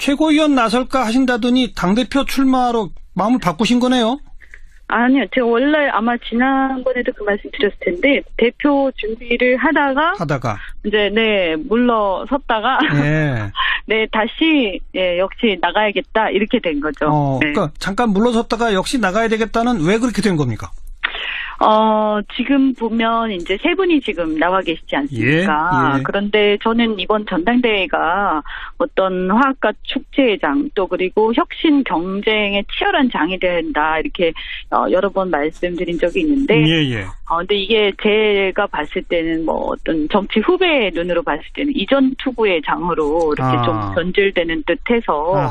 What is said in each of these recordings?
최고위원 나설까 하신다더니 당대표 출마로 마음을 바꾸신 거네요? 아니요. 제가 원래 아마 지난번에도 그 말씀 드렸을 텐데, 대표 준비를 하다가 이제, 물러섰다가, 네, 다시, 역시 나가야겠다, 이렇게 된 거죠. 네. 그러니까 잠깐 물러섰다가 역시 나가야 되겠다는 왜 그렇게 된 겁니까? 지금 보면 이제 세 분이 지금 나와 계시지 않습니까? 그런데 저는 이번 전당대회가 어떤 화학과 축제의 장, 또 그리고 혁신 경쟁의 치열한 장이 된다, 이렇게 여러 번 말씀드린 적이 있는데, 근데 이게 제가 봤을 때는 뭐 어떤 정치 후배의 눈으로 봤을 때는 이전 투구의 장으로 이렇게 좀 변질되는 듯해서,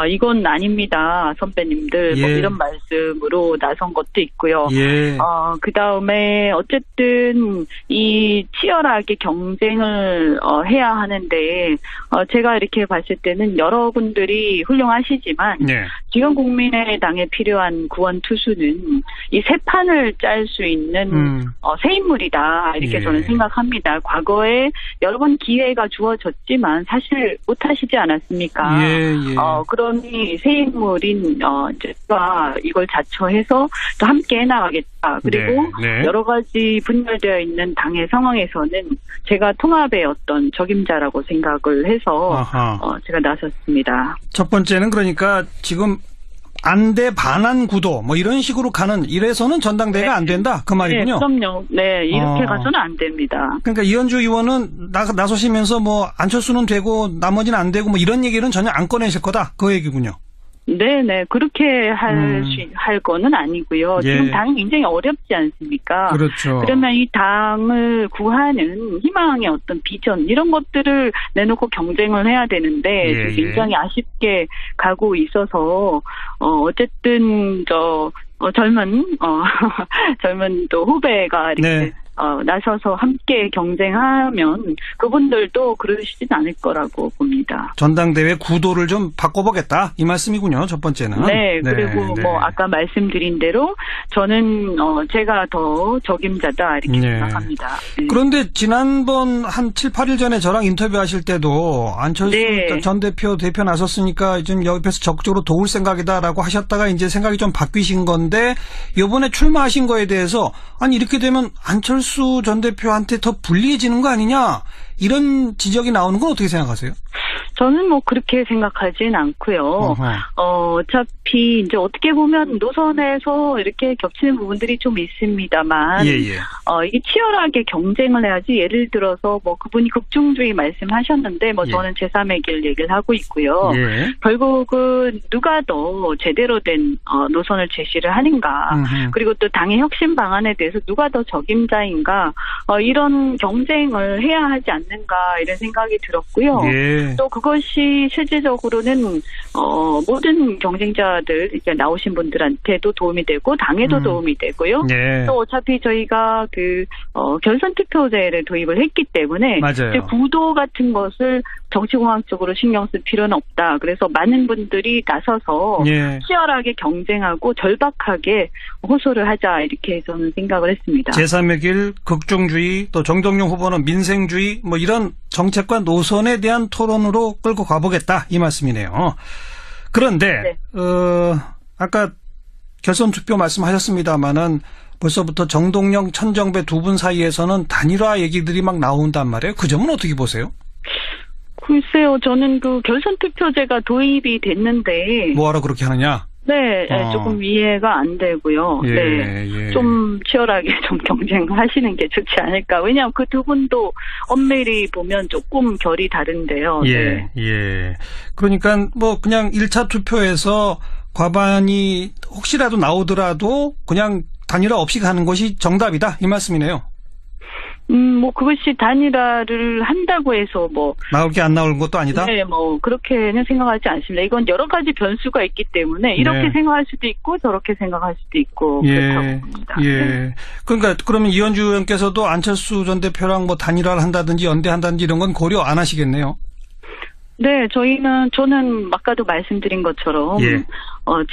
이건 아닙니다, 선배님들, 뭐 이런 말씀으로 나선 것도 있고요. 그 다음에 어쨌든 이 치열하게 경쟁을 해야 하는데, 제가 이렇게 봤을 때는 여러분들이 훌륭하시지만, 지금 국민의당에 필요한 구원 투수는 이 새 판을 짤 수 있는 새 인물이다, 이렇게 저는 생각합니다. 과거에 여러 번 기회가 주어졌지만 사실 못하시지 않았습니까? 그러니 새 인물인 제가 이걸 자처해서 또 함께 해나가겠다. 그리고 여러 가지 분열되어 있는 당의 상황에서는 제가 통합의 어떤 적임자라고 생각을 해서 제가 나섰습니다. 첫 번째는 그러니까 지금 안대 반환 구도 뭐 이런 식으로 가는, 이래서는 전당대회가 안 된다, 그 말이군요. 네, 그럼요. 네, 이렇게 가서는 안 됩니다. 그러니까 이현주 의원은 나서시면서 뭐 안철수는 되고 나머지는 안 되고 뭐 이런 얘기는 전혀 안 꺼내실 거다, 그 얘기군요. 네네, 그렇게 할 거는 아니고요. 지금 당이 굉장히 어렵지 않습니까? 그렇죠. 그러면 이 당을 구하는 희망의 어떤 비전, 이런 것들을 내놓고 경쟁을 해야 되는데, 굉장히 아쉽게 가고 있어서, 어쨌든, 젊은 또 후배가 이렇게 나서서 함께 경쟁하면 그분들도 그러시진 않을 거라고 봅니다. 전당대회 구도를 좀 바꿔보겠다, 이 말씀이군요, 첫 번째는. 네, 그리고 뭐 아까 말씀드린 대로 저는 제가 더 적임자다, 이렇게 생각합니다. 그런데 지난번 한 7, 8일 전에 저랑 인터뷰하실 때도 안철수 전 대표 나섰으니까 좀 옆에서 적극적으로 도울 생각이다라고 하셨다가 이제 생각이 좀 바뀌신 건데, 이번에 출마하신 거에 대해서 아니 이렇게 되면 안철수 전 대표한테 더 불리해지는 거 아니냐, 이런 지적이 나오는 건 어떻게 생각하세요? 저는 뭐 그렇게 생각하진 않고요. 어차피 이제 어떻게 보면 노선에서 이렇게 겹치는 부분들이 좀 있습니다만, 이게 치열하게 경쟁을 해야지. 예를 들어서 뭐 그분이 극중주의 말씀하셨는데, 뭐 저는 제3의 길 얘기를 하고 있고요. 결국은 누가 더 제대로 된 노선을 제시를 하는가, 그리고 또 당의 혁신 방안에 대해서 누가 더 적임자인가, 이런 경쟁을 해야 하지 않는가, 이런 생각이 들었고요. 또 그것이 실질적으로는 모든 경쟁자들, 이제 나오신 분들한테도 도움이 되고 당에도 도움이 되고요. 또 어차피 저희가 그 결선 투표제를 도입을 했기 때문에 이제 구도 같은 것을 정치공학적으로 신경 쓸 필요는 없다. 그래서 많은 분들이 나서서 치열하게 경쟁하고 절박하게 호소를 하자, 이렇게 저는 생각을 했습니다. 제3의 길, 극중주의, 또 정동영 후보는 민생주의, 뭐 이런 정책과 노선에 대한 토론으로 끌고 가보겠다, 이 말씀이네요. 그런데 아까 결선 투표 말씀하셨습니다마는 벌써부터 정동영, 천정배 두 분 사이에서는 단일화 얘기들이 막 나온단 말이에요. 그 점은 어떻게 보세요? 글쎄요, 저는 그 결선 투표제가 도입이 됐는데 뭐하러 그렇게 하느냐? 조금 이해가 안 되고요. 좀 치열하게 좀 경쟁하시는 게 좋지 않을까. 왜냐하면 그 두 분도 엄밀히 보면 조금 결이 다른데요. 그러니까 뭐 그냥 1차 투표에서 과반이 혹시라도 나오더라도 그냥 단일화 없이 가는 것이 정답이다, 이 말씀이네요. 뭐 그것이 단일화를 한다고 해서 뭐 나올 게 안 나올 것도 아니다? 네, 뭐 그렇게는 생각하지 않습니다. 이건 여러 가지 변수가 있기 때문에 이렇게 생각할 수도 있고 저렇게 생각할 수도 있고 그렇다고 봅니다. 그러니까 그러면 이현주 의원께서도 안철수 전 대표랑 뭐 단일화를 한다든지 연대한다든지 이런 건 고려 안 하시겠네요? 네, 저는 아까도 말씀드린 것처럼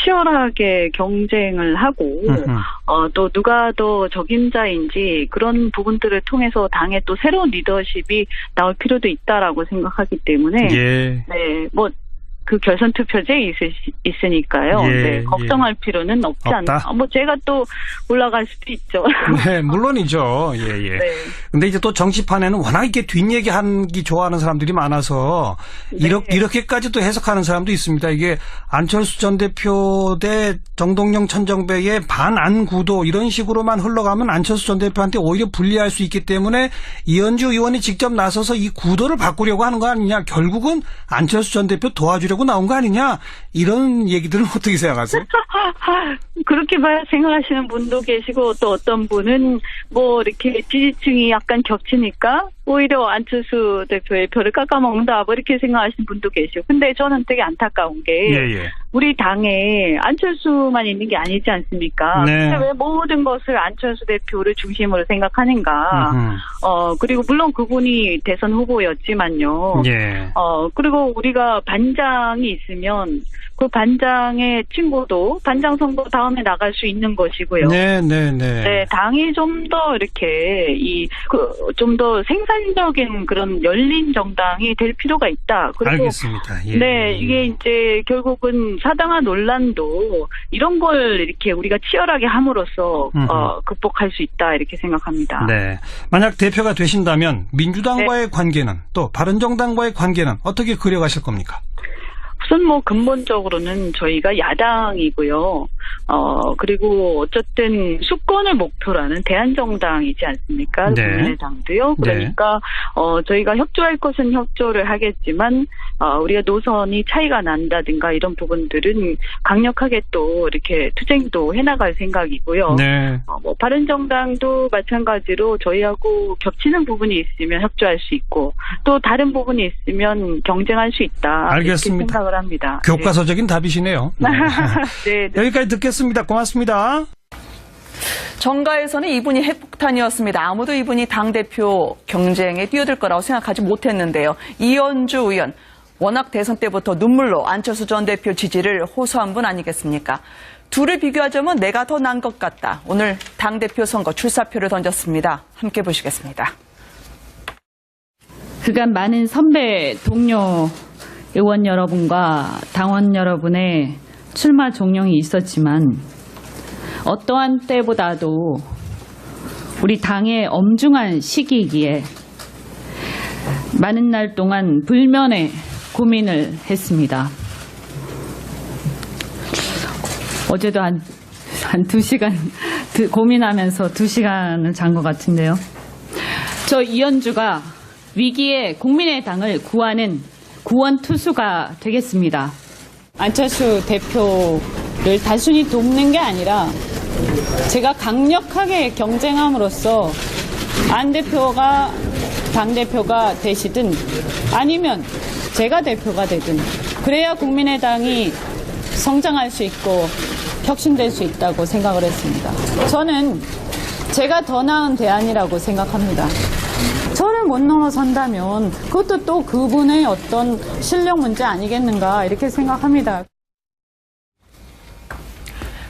치열하게 경쟁을 하고 또 누가 더 적임자인지 그런 부분들을 통해서 당의 또 새로운 리더십이 나올 필요도 있다라고 생각하기 때문에 뭐 그 결선 투표제에 있으니까요. 예, 네, 걱정할 필요는 없지 않나. 뭐 제가 또 올라갈 수도 있죠. 네, 물론이죠. 예, 예. 네. 근데 이제 또 정치판에는 워낙 이렇게 뒷얘기하기 좋아하는 사람들이 많아서 네. 이렇게까지 또 해석하는 사람도 있습니다. 이게 안철수 전 대표 대 정동영 천정배의 반안 구도 이런 식으로만 흘러가면 안철수 전 대표한테 오히려 불리할 수 있기 때문에 이현주 의원이 직접 나서서 이 구도를 바꾸려고 하는 거 아니냐. 결국은 안철수 전 대표 도와주려고 나온 거 아니냐. 이런 얘기들은 어떻게 생각하세요? 그렇게 생각하시는 분도 계시고 또 어떤 분은 뭐 이렇게 지지층이 약간 겹치니까 오히려 안철수 대표의 표를 깎아먹는다 뭐 이렇게 생각하시는 분도 계시고 근데 저는 되게 안타까운 게 예. 우리 당에 안철수만 있는 게 아니지 않습니까? 네. 근데 왜 모든 것을 안철수 대표를 중심으로 생각하는가? 그리고 물론 그분이 대선 후보였지만요. 예. 그리고 우리가 반장이 있으면 그 반장의 친구도 반장 선거 다음에 나갈 수 있는 것이고요. 네. 네, 당이 좀 더 이렇게 좀 더 생산적인 그런 열린 정당이 될 필요가 있다. 그리고 알겠습니다. 예. 네, 이게 이제 결국은 사당화 논란도 이런 걸 이렇게 우리가 치열하게 함으로써 극복할 수 있다 이렇게 생각합니다. 네. 만약 대표가 되신다면 민주당과의 관계는 또 바른정당과의 관계는 어떻게 그려가실 겁니까? 우선 뭐 근본적으로는 저희가 야당이고요. 그리고 어쨌든 수권을 목표로 하는 대한정당이지 않습니까? 네. 국민의당도요. 그러니까 저희가 협조할 것은 협조를 하겠지만 우리가 노선이 차이가 난다든가 이런 부분들은 강력하게 또 이렇게 투쟁도 해나갈 생각이고요. 네. 뭐 바른정당도 마찬가지로 저희하고 겹치는 부분이 있으면 협조할 수 있고 또 다른 부분이 있으면 경쟁할 수 있다. 알겠습니다. 이렇게 생각을 합니다. 교과서적인 답이시네요. 네. 여기까지 듣겠습니다. 고맙습니다. 정가에서는 이분이 핵폭탄이었습니다. 아무도 이분이 당대표 경쟁에 뛰어들 거라고 생각하지 못했는데요. 이현주 의원, 워낙 대선 때부터 눈물로 안철수 전 대표 지지를 호소한 분 아니겠습니까? 둘을 비교하자면 내가 더 난 것 같다. 오늘 당대표 선거 출사표를 던졌습니다. 함께 보시겠습니다. 그간 많은 선배, 동료, 의원 여러분과 당원 여러분의 출마 종용이 있었지만 어떠한 때보다도 우리 당의 엄중한 시기이기에 많은 날 동안 불면의 고민을 했습니다. 어제도 한 2시간 고민하면서 2시간을 잔 것 같은데요. 저 이현주가 위기에 국민의당을 구하는 구원 투수가 되겠습니다. 안철수 대표를 단순히 돕는 게 아니라 제가 강력하게 경쟁함으로써 안 대표가 당대표가 되시든 아니면 제가 대표가 되든 그래야 국민의당이 성장할 수 있고 혁신될 수 있다고 생각을 했습니다. 저는 제가 더 나은 대안이라고 생각합니다. 저를 못 넘어선다면 그것도 또 그분의 어떤 실력 문제 아니겠는가 이렇게 생각합니다.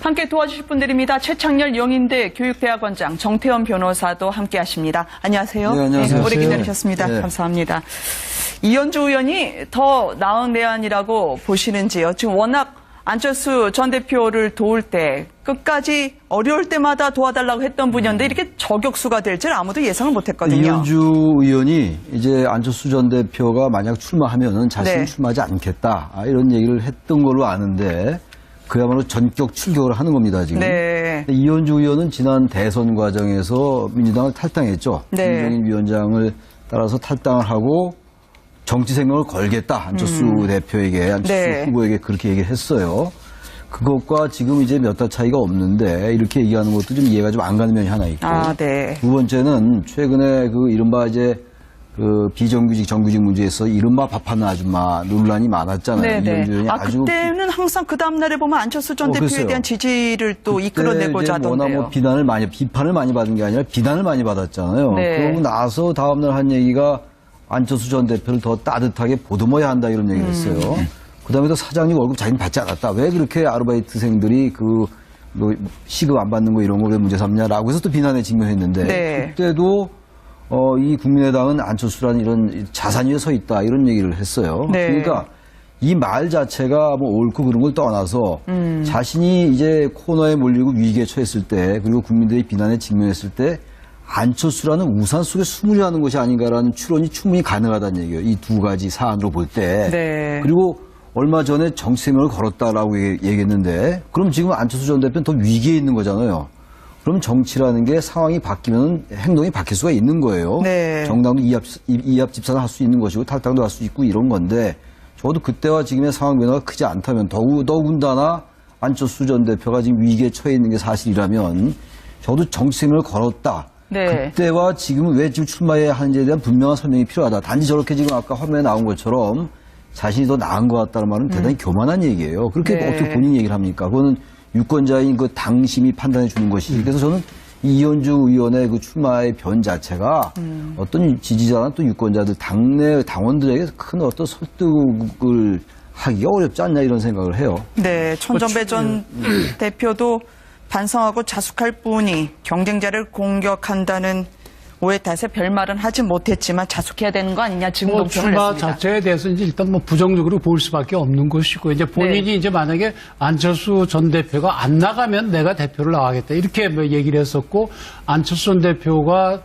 함께 도와주실 분들입니다. 최창렬 영인대 교육대학원장, 정태원 변호사도 함께 하십니다. 안녕하세요. 네, 안녕하세요. 오래 기다리셨습니다. 네. 감사합니다. 이현주 의원이 더 나은 대안이라고 보시는지요? 지금 워낙 안철수 전 대표를 도울 때 끝까지 어려울 때마다 도와달라고 했던 분이었는데 이렇게 저격수가 될 줄 아무도 예상을 못했거든요. 이현주 의원이 이제 안철수 전 대표가 만약 출마하면은 자신은 네. 출마하지 않겠다 이런 얘기를 했던 걸로 아는데 그야말로 전격 출격을 하는 겁니다 지금. 네. 이현주 의원은 지난 대선 과정에서 민주당을 탈당했죠. 네. 김종인 위원장을 따라서 탈당을 하고 정치 생명을 걸겠다. 안철수 대표에게, 안철수 네. 후보에게 그렇게 얘기를 했어요. 그것과 지금 이제 몇 달 차이가 없는데 이렇게 얘기하는 것도 좀 이해가 좀 안 가는 면이 하나 있고. 네. 두 번째는 최근에 그 이른바 이제 그 비정규직 정규직 문제에서 이른바 밥하는 아줌마 논란이 많았잖아요. 이현주 의원이 아주 그때는 항상 그 다음 날에 보면 안철수 전 대표에 글쎄요. 대한 지지를 또 이끌어내고자 그때 이제 워낙 하던데요. 뭐 비판을 많이 받은 게 아니라 비난을 많이 받았잖아요. 네. 그러고 나서 다음 날 한 얘기가 안철수 전 대표를 더 따뜻하게 보듬어야 한다 이런 얘기를 했어요. 그다음에 또 사장님 월급 자기는 받지 않았다. 왜 그렇게 아르바이트생들이 뭐 시급 안 받는 거 이런 거 왜 문제 삼냐라고 해서 또 비난에 직면했는데 네. 그때도 이 국민의당은 안철수라는 이런 자산 위에 서 있다 이런 얘기를 했어요. 네. 그러니까 이 말 자체가 뭐 옳고 그런 걸 떠나서 자신이 이제 코너에 몰리고 위기에 처했을 때 그리고 국민들의 비난에 직면했을 때 안철수라는 우산 속에 숨으려 하는 것이 아닌가라는 추론이 충분히 가능하다는 얘기예요. 이 두 가지 사안으로 볼 때. 네. 그리고 얼마 전에 정치생명을 걸었다라고 얘기했는데 그럼 지금 안철수 전 대표는 더 위기에 있는 거잖아요. 그럼 정치라는 게 상황이 바뀌면 행동이 바뀔 수가 있는 거예요. 네. 정당도 이합 집산을 할 수 있는 것이고 탈당도 할 수 있고 이런 건데 저도 그때와 지금의 상황 변화가 크지 않다면 더군다나 안철수 전 대표가 지금 위기에 처해 있는 게 사실이라면 저도 정치생명을 걸었다. 네. 그때와 지금은 왜 지금 출마해야 하는지에 대한 분명한 설명이 필요하다. 단지 저렇게 지금 아까 화면에 나온 것처럼 자신이 더 나은 것 같다는 말은 대단히 교만한 얘기예요. 그렇게 네. 어떻게 본인 얘기를 합니까? 그거는 유권자인 그 당심이 판단해 주는 것이지. 그래서 저는 이현주 의원의 그 출마의 변 자체가 어떤 지지자나 또 유권자들, 당내 당원들에게 큰 어떤 설득을 하기가 어렵지 않냐 이런 생각을 해요. 네, 천정배 전 대표도 반성하고 자숙할 뿐이 경쟁자를 공격한다는 오해 탓에 별말은 하지 못했지만 자숙해야 되는 거 아니냐 지금 논평을 출마 했습니다. 자체에 대해서 이제 일단 뭐 부정적으로 볼 수밖에 없는 것이고 이제 본인이 네. 이제 만약에 안철수 전 대표가 안 나가면 내가 대표를 나가겠다 이렇게 뭐 얘기를 했었고 안철수 전 대표가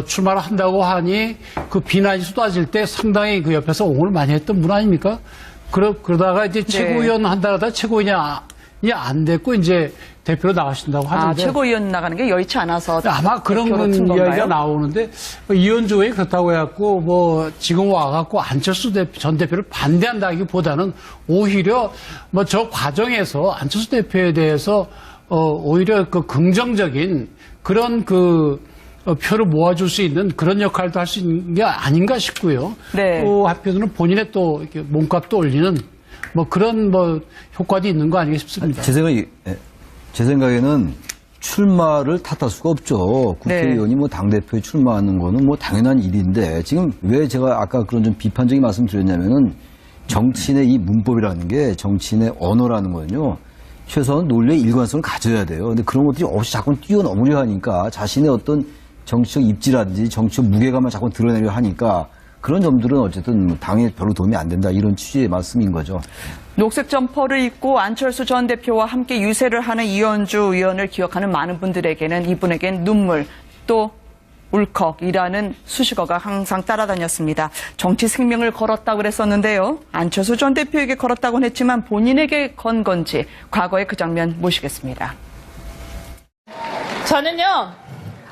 출마를 한다고 하니 그 비난이 쏟아질 때 상당히 그 옆에서 옹호를 많이 했던 분 아닙니까? 그러다가 이제 최고위원 한다가 최고위원이 안 됐고 이제 대표로 나가신다고 하는데 최고위원 나가는 게 여의치 않아서 아마 그런 대표로 튼 이야기가 건가요? 나오는데 이현주 의원이 그렇다고 해갖고 뭐 지금 와갖고 안철수 전 대표를 반대한다기보다는 오히려 뭐 저 과정에서 안철수 대표에 대해서 오히려 그 긍정적인 그런 그 표를 모아줄 수 있는 그런 역할도 할 수 있는 게 아닌가 싶고요. 네. 또 한편으로는 본인의 또 이렇게 몸값도 올리는 뭐 그런 뭐 효과도 있는 거 아니겠 싶습니다. 제 생각에는 출마를 탓할 수가 없죠. 국회의원이 뭐 당대표에 출마하는 거는 뭐 당연한 일인데 지금 왜 제가 아까 그런 좀 비판적인 말씀 드렸냐면은 정치인의 이 문법이라는 게 정치인의 언어라는 거는요. 최소한 논리의 일관성을 가져야 돼요. 근데 그런 것들이 없이 자꾸 뛰어넘으려 하니까 자신의 어떤 정치적 입지라든지 정치적 무게감을 자꾸 드러내려 하니까 그런 점들은 어쨌든 당에 별로 도움이 안 된다 이런 취지의 말씀인 거죠. 녹색 점퍼를 입고 안철수 전 대표와 함께 유세를 하는 이현주 의원을 기억하는 많은 분들에게는 이분에겐 눈물 또 울컥이라는 수식어가 항상 따라다녔습니다. 정치 생명을 걸었다고 그랬었는데요. 안철수 전 대표에게 걸었다고는 했지만 본인에게 건 건지 과거의 그 장면 모시겠습니다. 저는요,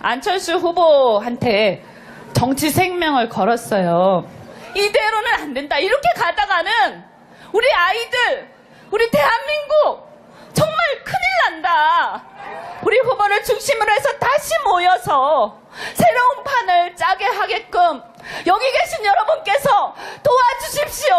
안철수 후보한테 정치 생명을 걸었어요. 이대로는 안 된다. 이렇게 가다가는 우리 아이들, 우리 대한민국 정말 큰일 난다. 우리 후보를 중심으로 해서 다시 모여서 새로운 판을 짜게 하게끔 여기 계신 여러분께서 도와주십시오.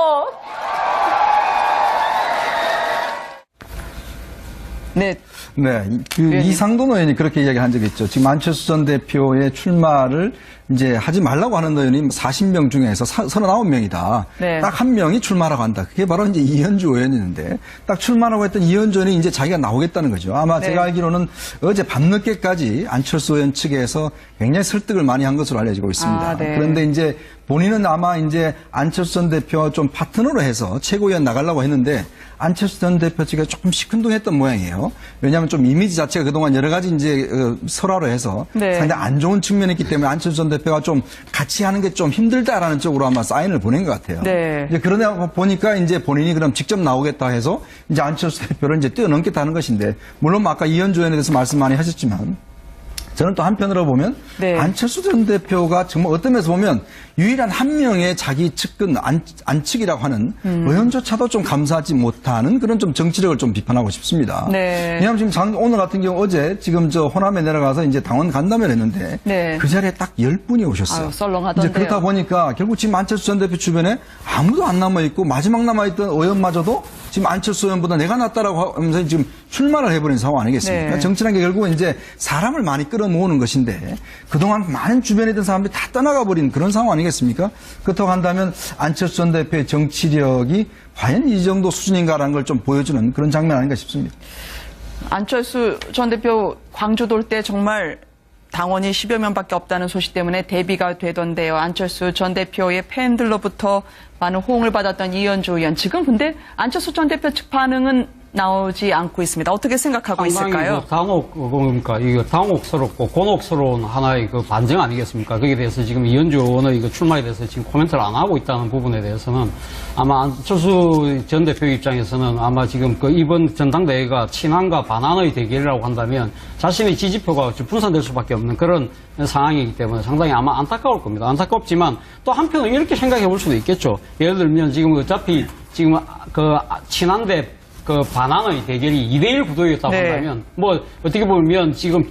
네. 네, 이상돈 의원이 그렇게 이야기한 적이 있죠. 지금 안철수 전 대표의 출마를 이제 하지 말라고 하는 의원이 40명 중에서 39명이다. 네. 딱 한 명이 출마라고 한다. 그게 바로 이제 이현주 의원이었는데 딱 출마라고 했던 이현주 의원이 이제 자기가 나오겠다는 거죠. 아마 네. 제가 알기로는 어제 밤늦게까지 안철수 의원 측에서 굉장히 설득을 많이 한 것으로 알려지고 있습니다. 네. 그런데 이제 본인은 아마 이제 안철수 전 대표와 좀 파트너로 해서 최고위원 나가려고 했는데 안철수 전 대표 측에 조금 시큰둥했던 모양이에요. 왜냐하면 좀 이미지 자체가 그동안 여러 가지 이제 설화로 해서 네. 상당히 안 좋은 측면이 있기 때문에 안철수 전 대표가 좀 같이 하는 게 좀 힘들다라는 쪽으로 아마 사인을 보낸 것 같아요. 네. 이제 그러다 보니까 이제 본인이 그럼 직접 나오겠다 해서 이제 안철수 대표를 이제 뛰어넘겠다는 것인데 물론 뭐 아까 이현주 의원에 대해서 말씀 많이 하셨지만 저는 또 한편으로 보면 네. 안철수 전 대표가 정말 어떤 면에서 보면 유일한 한 명의 자기 측근 안측이라고 하는 의원조차도 좀 감사하지 못하는 그런 좀 정치력을 좀 비판하고 싶습니다. 네. 왜냐하면 지금 오늘 같은 경우 어제 지금 저 호남에 내려가서 이제 당원 간담회를 했는데 네. 그 자리에 딱 10분이 오셨어요. 아유, 썰렁하던데요. 이제 그렇다 보니까 결국 지금 안철수 전 대표 주변에 아무도 안 남아있고 마지막 남아있던 의원마저도 지금 안철수 의원보다 내가 낫다라고 하면서 지금 출마를 해버린 상황 아니겠습니까? 네. 정치라는 게 결국은 이제 사람을 많이 끌어모으는 것인데 그동안 많은 주변에 있던 사람들이 다 떠나가 버린 그런 상황 아니겠습니까? 그렇다고 한다면 안철수 전 대표의 정치력이 과연 이 정도 수준인가라는 걸 좀 보여주는 그런 장면 아닌가 싶습니다. 안철수 전 대표 광주 돌 때 정말 당원이 10여 명밖에 없다는 소식 때문에 대비가 되던데요. 안철수 전 대표의 팬들로부터 많은 호응을 받았던 이현주 의원. 지금 근데 안철수 전 대표 측 반응은 나오지 않고 있습니다. 어떻게 생각하고 있을까요? 당혹스럽고 곤혹스러운 하나의 그 반증 아니겠습니까? 거기에 대해서 지금 이현주 의원의 그 출마에 대해서 지금 코멘트를 안 하고 있다는 부분에 대해서는 아마 안철수 전 대표 입장에서는 아마 지금 그 이번 전당대회가 친한과 반한의 대결이라고 한다면 자신의 지지표가 분산될 수밖에 없는 그런 상황이기 때문에 상당히 아마 안타까울 겁니다. 안타깝지만 또 한편은 이렇게 생각해 볼 수도 있겠죠. 예를 들면 지금 어차피 지금 그 친한데 그 반항의 대결이 2대1 구도였다고 네. 한다면 뭐 어떻게 보면 지금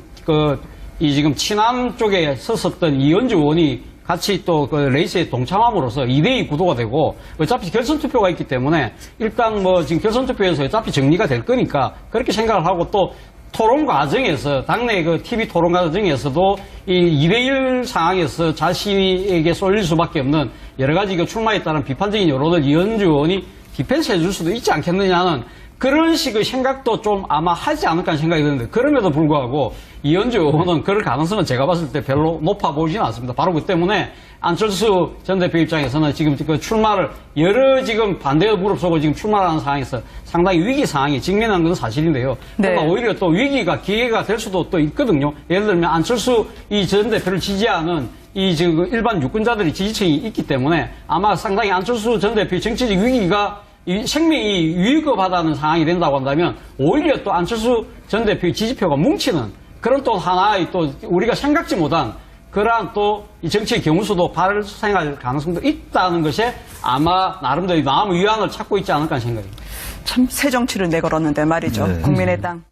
지금 친한 쪽에 섰었던 이현주 의원이 같이 또 그 레이스에 동참함으로써 2대2 구도가 되고 어차피 결선 투표가 있기 때문에 일단 뭐 지금 결선 투표에서 어차피 정리가 될 거니까 그렇게 생각을 하고 또 토론 과정에서 당내 그 TV 토론 과정에서도 이 2대1 상황에서 자신에게 쏠릴 수밖에 없는 여러 가지 그 출마에 따른 비판적인 여론을 이현주 의원이 디펜스 해줄 수도 있지 않겠느냐는 그런 식의 생각도 좀 아마 하지 않을까 하는 생각이 드는데 그럼에도 불구하고 이현주 의원은 그럴 가능성은 제가 봤을 때 별로 높아 보이지는 않습니다. 바로 그 때문에 안철수 전 대표 입장에서는 지금 그 출마를 여러 지금 반대의 무릅쓰고 지금 출마하는 상황에서 상당히 위기 상황에 직면한 건 사실인데요. 그러나 네. 오히려 또 위기가 기회가 될 수도 또 있거든요. 예를 들면 안철수 이 전 대표를 지지하는 이 지금 일반 유권자들이 지지층이 있기 때문에 아마 상당히 안철수 전 대표의 정치적 위기가 이 생명이 위급하다는 상황이 된다고 한다면 오히려 또 안철수 전 대표의 지지표가 뭉치는 그런 또 하나의 또 우리가 생각지 못한 그러한 또 이 정치의 경우수도 발생할 가능성도 있다는 것에 아마 나름대로 마음 위안을 찾고 있지 않을까 하는 생각입니다. 참 새 정치를 내걸었는데 말이죠. 네. 국민의당.